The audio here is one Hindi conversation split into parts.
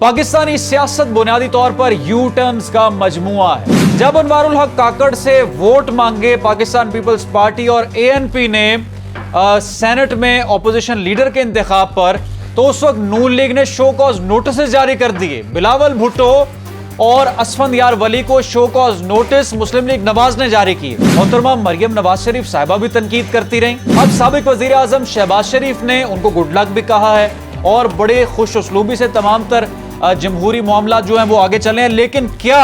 पाकिस्तानी सियासत बुनियादी तौर पर यू टर्न्स का मजमुआ है। जब अनवारुल हक काकड़ से वोट मांगे पाकिस्तान पीपल्स पार्टी और एएनपी ने सेनेट में ऑपोजिशन लीडर के इंतखाब पर, तो उस वक्त नून लीग ने शो कॉज नोटिस जारी कर दिए। बिलावल भुट्टो और असफंदयार वली को शो कॉज नोटिस मुस्लिम लीग नवाज ने जारी किए। मोहतरमा मरियम नवाज शरीफ साहिबा भी तनकीद करती रहीं। अब साबिक वजीर आजम शहबाज शरीफ ने उनको गुड लक भी कहा है और बड़े खुश उसलूबी से तमाम तर जमहूरी मामला जो हैं वो आगे चले हैं। लेकिन क्या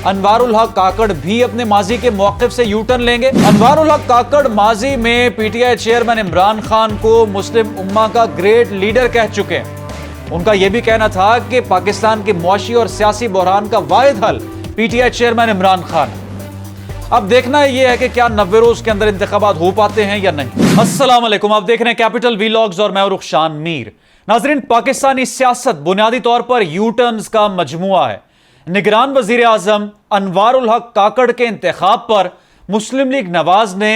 अनवारुल हक काकड़ भी अपने माजी के मौक़िफ़ से यू टर्न लेंगे? अनवारुल हक काकड़ माजी में पीटीआई चेयरमैन इमरान खान को मुस्लिम उम्मा का ग्रेट लीडर कह चुके हैं। उनका यह भी कहना था कि पाकिस्तान के मुआशी और सियासी बहरान का वाहिद हल पीटीआई चेयरमैन इमरान खान। अब देखना यह है कि क्या 90 रोज के अंदर इंतखाबात हो पाते हैं या नहीं। अस्सलाम वालेकुम, आप देख रहे हैं कैपिटल वीलॉग्स और मैं रुखशान मीर। नाजरीन, पाकिस्तानी सियासत बुनियादी तौर पर यू टर्न्स का मजमुआ है। निगरान वजीर आजम अनवारुल हक काकड़ के इंतखाब पर मुस्लिम लीग नवाज ने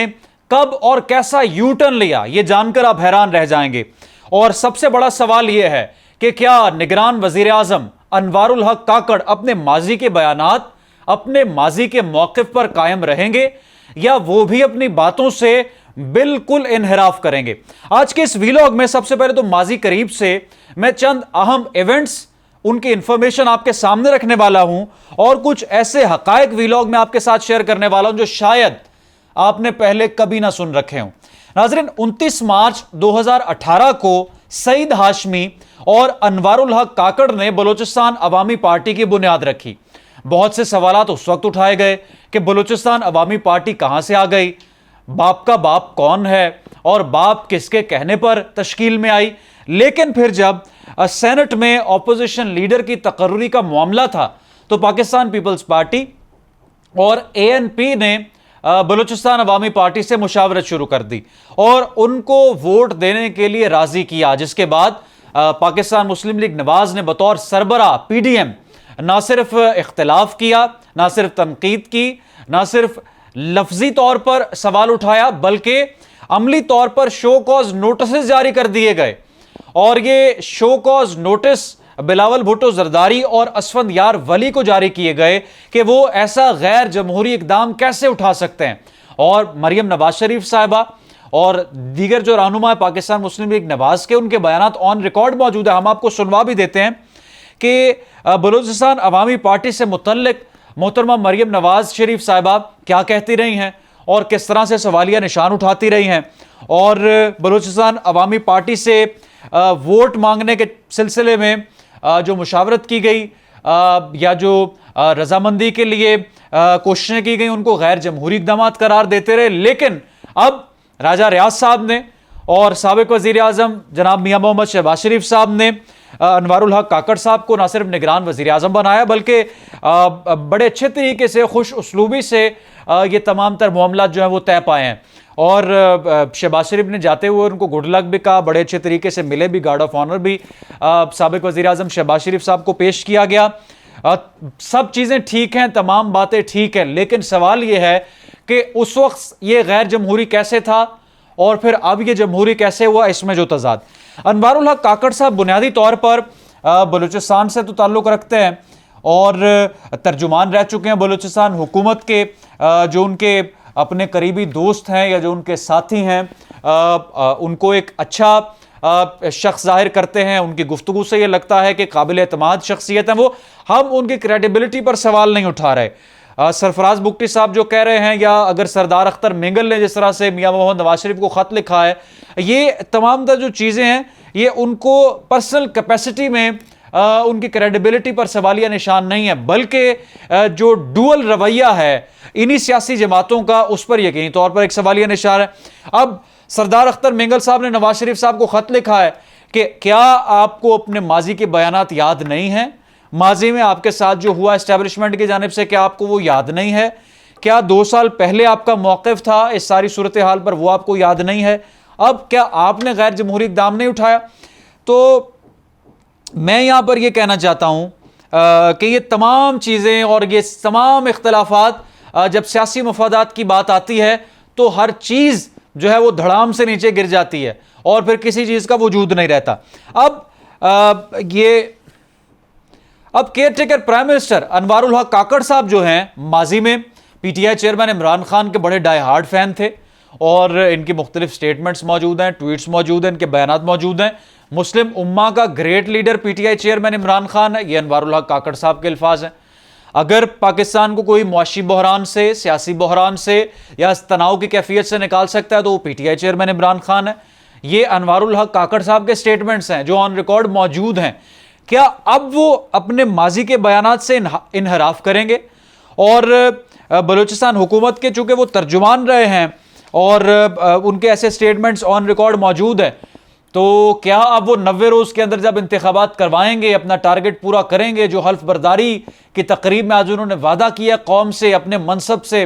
कब और कैसा यू टर्न लिया, यह जानकर आप हैरान रह जाएंगे। और सबसे बड़ा सवाल यह है कि क्या निगरान वजीर आजम अनवारुल हक काकड़ अपने माजी के बयानात, अपने माजी के मौक़िफ़ पर कायम रहेंगे या वो भी अपनी बातों से बिल्कुल इनहराफ करेंगे। आज के इस वीलॉग में सबसे पहले तो माजी करीब से मैं चंद अहम इवेंट्स, उनकी इंफॉर्मेशन आपके सामने रखने वाला हूं और कुछ ऐसे हकायक वीलॉग में आपके साथ शेयर करने वाला हूं जो शायद आपने पहले कभी ना सुन रखे हों। नाज़रीन, 29 मार्च 2018 को सईद हाशमी और अनवारुल हक काकड़ ने बलूचिस्तान अवामी पार्टी की बुनियाद रखी। बहुत से सवालात उस वक्त उठाए गए कि बलूचिस्तान अवामी पार्टी कहां से आ गई, बाप का बाप कौन है और बाप किसके कहने पर तश्कील में आई। लेकिन फिर जब सेनेट में ऑपोजिशन लीडर की तकर्री का मामला था तो पाकिस्तान पीपल्स पार्टी और एएनपी ने बलूचिस्तान अवामी पार्टी से मुशावरत शुरू कर दी और उनको वोट देने के लिए राजी किया, जिसके बाद पाकिस्तान मुस्लिम लीग नवाज ने बतौर सरबरा पीडीएम ना सिर्फ इख्तिलाफ किया, ना सिर्फ तनकीद की, ना सिर्फ लफ्जी तौर पर सवाल उठाया, बल्कि अमली तौर पर शो कॉज नोटिस जारी कर दिए गए। और ये show cause notice Bilawal Bhutto Zardari और असफंदयार वली को जारी किए गए कि वो ऐसा गैर जमहूरी इकदाम कैसे उठा सकते हैं। और मरियम नवाज शरीफ साहिबा और दीगर जो रहनुमा पाकिस्तान मुस्लिम लीग नवाज के, उनके बयानात ऑन रिकॉर्ड मौजूद है, हम आपको सुनवा भी देते हैं कि बलूचिस्तान अवामी पार्टी से मुतल्लिक मोहतरमा मरियम नवाज शरीफ साहिबा क्या कहती रही हैं और किस तरह से सवालिया निशान उठाती रही हैं। और बलूचिस्तान अवामी पार्टी से वोट मांगने के सिलसिले में जो मुशावरत की गई या जो रजामंदी के लिए कोशिशें की गई, उनको गैर जमहूरी इक़दाम करार देते रहे। लेकिन अब राजा रियाज साहब ने और साबिक वज़ीर आज़म जनाब मियां मोहम्मद शहबाज शरीफ साहब ने अनवारुल हक काकड़ साहब को ना सिर्फ निगरान वज़ीर आज़म बनाया, बल्कि बड़े अच्छे तरीके से, खुश उसलूबी से ये तमाम तर मामला जो है वो तय पाए हैं। और शहबाज शरीफ ने जाते हुए उनको गुड लक भी कहा, बड़े अच्छे तरीके से मिले भी, गार्ड ऑफ ऑनर भी साबिक वज़ीर आज़म शहबाज शरीफ साहब को पेश किया गया। सब चीज़ें ठीक हैं, तमाम बातें ठीक हैं, लेकिन सवाल ये है कि उस वक्त ये गैर जमहूरी कैसे था और फिर अब ये जमहूरी कैसे हुआ, इसमें जो तज़ाद। अनवारुल हक काकड़ साहब बुनियादी तौर पर बलूचिस्तान से तो ताल्लुक़ रखते हैं और तर्जुमान रह चुके हैं बलूचिस्तान हुकूमत के। जो उनके अपने करीबी दोस्त हैं या जो उनके साथी हैं उनको एक अच्छा शख्स जाहिर करते हैं। उनकी गुफ्तगू से ये लगता है कि काबिल एतमाद शख्सियत है वो। हम उनकी क्रेडिबिलिटी पर सवाल नहीं उठा रहे। सरफराज बुगटी साहब जो कह रहे हैं, या अगर सरदार अख्तर मेंगल ने जिस तरह से मियां मोहम्मद नवाज शरीफ को ख़त लिखा है, ये तमाम तर जो चीज़ें हैं ये उनको पर्सनल कैपेसिटी में उनकी क्रेडिबिलिटी पर सवालिया निशान नहीं है, बल्कि जो डुअल रवैया है इन्हीं सियासी जमातों का, उस पर यकीनी तौर पर एक सवालिया निशान है। अब सरदार अख्तर मेंगल साहब ने नवाज शरीफ साहब को ख़त लिखा है कि क्या आपको अपने माजी के बयानात याद नहीं हैं? माजी में आपके साथ जो हुआ एस्टेब्लिशमेंट की जानिब से, क्या आपको वो याद नहीं है? क्या 2 साल पहले आपका मौक़िफ़ था इस सारी सूरत हाल पर, वो आपको याद नहीं है? अब क्या आपने गैर जमहूरी इक़दाम नहीं उठाया? तो मैं यहाँ पर यह कहना चाहता हूँ कि ये तमाम चीज़ें और ये तमाम इख्तलाफात जब सियासी मफादात की बात आती है तो हर चीज़ जो है वो धड़ाम से नीचे गिर जाती है और फिर किसी चीज़ का वजूद नहीं रहता। अब ये अब care taker prime minister Anwarul हक काकड़ साहब जो हैं, माजी में पीटीआई चेयरमैन इमरान खान के बड़े डाई हार्ड फैन थे और इनकी मुख्तलिफ स्टेटमेंट्स मौजूद हैं, ट्वीट्स मौजूद हैं, इनके बयानात मौजूद हैं। मुस्लिम उम्मा का great leader PTI chairman Imran Khan है, ये अनवारुल हक काकड़ साहब के अल्फाज हैं। अगर पाकिस्तान को कोई मुआशी बहरान से, सियासी बहरान से या तनाव की कैफियत से निकाल सकता है तो वो पीटीआई चेयरमैन इमरान खान है। ये अनवारुल हक काकड़ साहब के स्टेटमेंट्स हैं जो ऑन रिकॉर्ड मौजूद हैं। क्या अब वो अपने माजी के बयानात से इनहराफ करेंगे? और बलूचिस्तान हुकूमत के चूंकि वो तर्जुमान रहे हैं और उनके ऐसे स्टेटमेंट्स ऑन रिकॉर्ड मौजूद हैं, तो क्या अब वो 90 रोज के अंदर जब इंतखाबात करवाएंगे अपना टारगेट पूरा करेंगे? जो हल्फ बर्दारी की तकरीब में आज उन्होंने वादा किया कौम से, अपने मनसब से,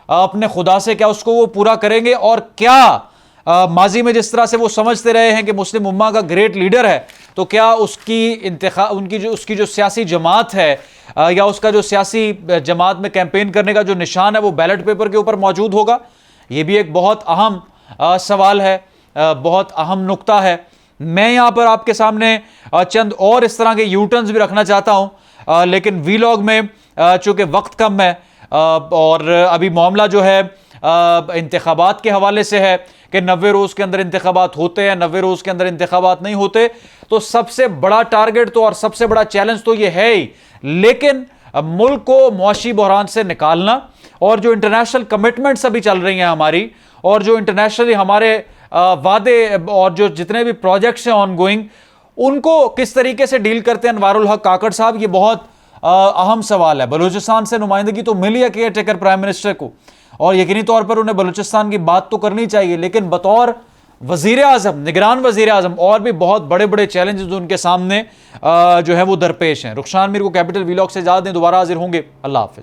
अपने खुदा से, क्या उसको वो पूरा करेंगे? और क्या माजी में जिस तरह से वो समझते रहे हैं कि मुस्लिम उम्मा का ग्रेट लीडर है, तो क्या उसकी जो सियासी जमात है या उसका जो सियासी जमात में कैंपेन करने का जो निशान है वो बैलेट पेपर के ऊपर मौजूद होगा? ये भी एक बहुत अहम सवाल है, बहुत अहम नुक्ता है। मैं यहाँ पर आपके सामने चंद और इस तरह के यूटर्न्स भी रखना चाहता हूँ, लेकिन वीलॉग में चूँकि वक्त कम है और अभी मामला जो है इंतखाबात के हवाले से है कि 90 रोज़ के अंदर इंतखाबात होते हैं, 90 रोज़ के अंदर इंतखाबात नहीं होते, तो सबसे बड़ा टारगेट तो और सबसे बड़ा चैलेंज तो ये है ही। लेकिन मुल्क को मुआशी बहरान से निकालना और जो इंटरनेशनल कमिटमेंट्स अभी चल रही हैं हमारी, और जो इंटरनेशनली हमारे वादे और जो जितने भी प्रोजेक्ट्स हैं ऑनगोइंग, उनको किस तरीके से डील करते हैं अनवारुल हक काकड़ साहब, ये बहुत अहम सवाल है। बलूचिस्तान से नुमाइंदगी तो मिली है केयर टेकर प्राइम मिनिस्टर को और यकीनी तौर पर उन्हें बलूचिस्तान की बात तो करनी चाहिए, लेकिन बतौर वजीर आजम, निगरान वजीर आजम, और भी बहुत बड़े बड़े चैलेंजेस उनके सामने जो है वो दरपेश हैं। रुखसान मीर को कैपिटल वीलॉग से इजाज़त दें, दोबारा हाजिर होंगे। अल्लाह हाफिज़।